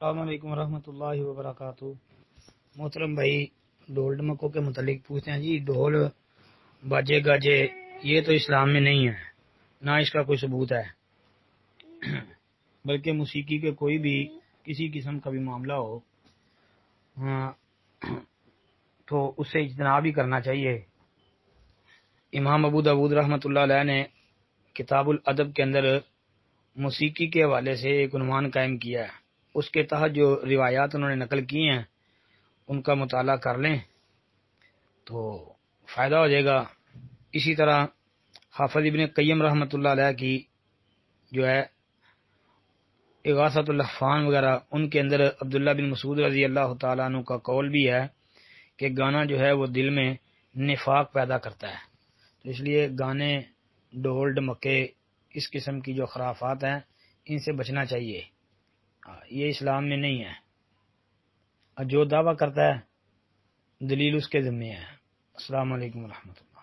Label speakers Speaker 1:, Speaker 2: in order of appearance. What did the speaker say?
Speaker 1: السلام علیکم ورحمۃ اللہ وبرکاتہ۔ محترم بھائی، ڈھول ڈمکوں کے متعلق پوچھتے ہیں جی، ڈھول باجے گاجے یہ تو اسلام میں نہیں ہے، نہ اس کا کوئی ثبوت ہے، بلکہ موسیقی کے کوئی بھی کسی قسم کا بھی معاملہ ہو تو اس سے اجتناب ہی کرنا چاہیے۔ امام ابو داؤد رحمۃ اللہ علیہ نے کتاب الادب کے اندر موسیقی کے حوالے سے ایک عنوان قائم کیا ہے، اس کے تحت جو روایات انہوں نے نقل کی ہیں ان کا مطالعہ کر لیں تو فائدہ ہو جائے گا۔ اسی طرح حافظ ابن قیم رحمۃ اللہ علیہ کی جو ہے اغاثۃ اللحفان وغیرہ، ان کے اندر عبداللہ بن مسعود رضی اللہ تعالیٰ عنہ کا قول بھی ہے کہ گانا جو ہے وہ دل میں نفاق پیدا کرتا ہے، تو اس لیے گانے، ڈھول ڈمکے، اس قسم کی جو خرافات ہیں ان سے بچنا چاہیے، یہ اسلام میں نہیں ہے۔ جو دعویٰ کرتا ہے دلیل اس کے ذمہ ہے۔ السلام علیکم ورحمۃ اللہ۔